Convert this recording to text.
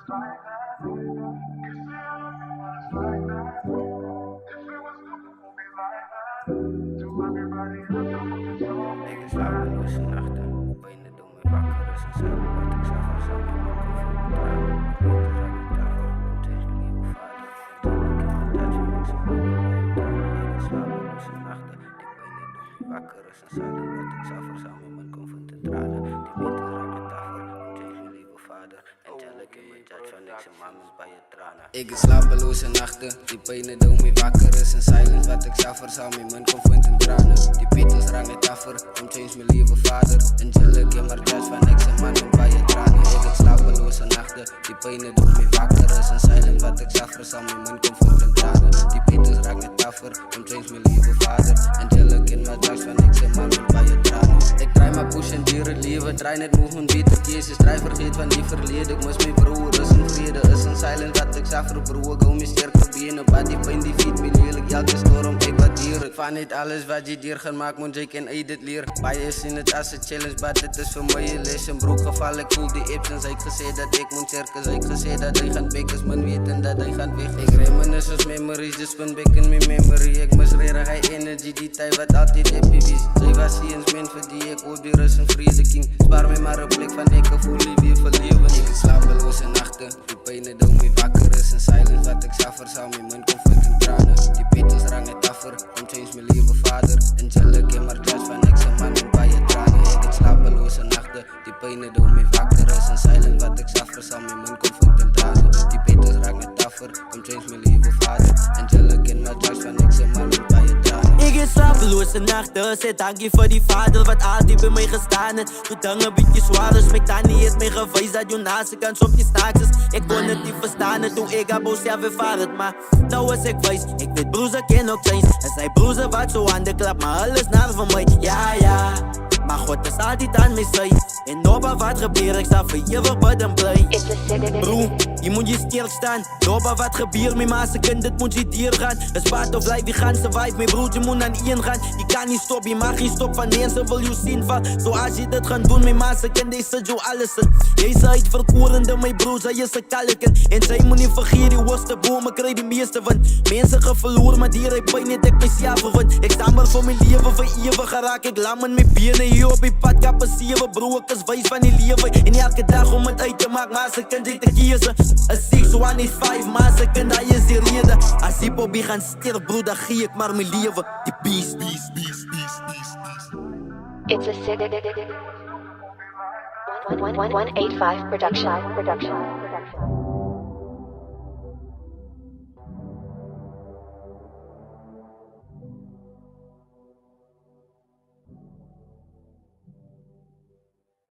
Ik slapeloze nachten, benen doen me wakker, is een zuiver wat ik zag voor zou mijn man kon van te tranen. Die beter raak het tafel, tegen mijn lieve vader. En tel ik in mijn judge van niks en mames bij je tranen. Ik heb slapeloze nachten, die pijnen doen me wakker, is een silence wat ik zag voor zou mijn man kon van te tranen. Die Beatles rang het tafel, om change mijn lieve vader. En tel ik in mijn judge van niks en mames bij je tranen. Ik heb slapeloze nachten, die pijnen doen me wakker, is een silence wat ik zag voor zou mijn man kon van te tranen. Die Beatles rang het tafel, om change mijn lieve vader. En tel ik in mijn judge van niks en mames bij je tranen. Ik draai maar push en dier het leven, draai net movement, beter keuzes. Draai vergeet van die verleden, ik mis mijn broer, is een vrede, is een silence wat ik zag voor broer. Ik hou mijn sterke benen, maar die pijn die fiet me lelijk, elke storm ik waardeer het. Van niet alles wat je dier gaan maken, moet ik en dit leer. Bij is in het als een challenge, maar dit is voor mij een les. Een broek geval, ik voel die apps en zij gezegd dat ik moet cirken. Zij gezegd dat hij gaan bekken, man weten dat hij gaat weg. Ik reminisce memories, dus ben back in mijn memory. Ik mis rare energy, die tijd wat altijd happy is. Zij was hier eens min voor die ik hoor, die rust en vrede king. Spaar mij maar een blik van ik voel die weer verleven. Ik heb slapeloze nachten, die pijnen doen me wakker, is een silence wat ik suffer, zou mijn man kon van te tranen. Die Beatles rang het affer, om change mijn lieve vader. En tel ik in mijn judge van niks en man bij je tranen. Ik heb slapeloze nachten, die pijnen doen me wakker, is een silence wat ik suffer, zou mijn man kon van te tranen. Die Beatles rang het affer, om change mijn lieve vader. En tel ik in mijn judge van niks en man bij je tranen. Ik heb slapeloze nachten, zeg dank je voor die vader wat altijd bij mij gestaan heeft. Toen dan een beetje zwaar is, maar dan niet eens meer geweest dat je naast de kant soms niet staaks is. Ik kon het niet verstaan toen ik haar boos zelf ervaren, maar nou is ik wijs. Ik weet broezen ken ook eens, en zij broezen wat zo aan de klap, maar alles naar van mij. Ja, ja, maar God is altijd aan mijn zij. En op wat gebeurt, ik sta voor eeuwig bedden blij. Bro, je moet je stilstaan. Op wat gebeurt, mijn maas kind, dit moet je dier gaan. Het spaat of blijf je gaan survive, mijn broer, je moet aan één gaan. Je kan niet stoppen, je mag niet stoppen van mensen wil je zien van. Zoals je dit gaat doen, mijn maas kind, deze jo alles in. Deze uitverkorende, mijn broer, zij is een kalken. En zij moet niet vergeten, die worste bomen krijg de meeste van. Mensen gaan verloren, maar die rijdt pijn niet, ik mezelf van. Ik sta maar voor mijn leven, voor eeuwig raak ik lam in mijn benen. Hier op die pad, kappen 7, broer, ik is wijs van die leven. En elke dag om het uit te maken, maar ze kan dit te kiezen. Een 6, 1 is 5, maar ze kan dat je ze reden. Als ik op die gaan sterven, broer, dan gie ik maar mijn leven. Die beast. It's a 185 production.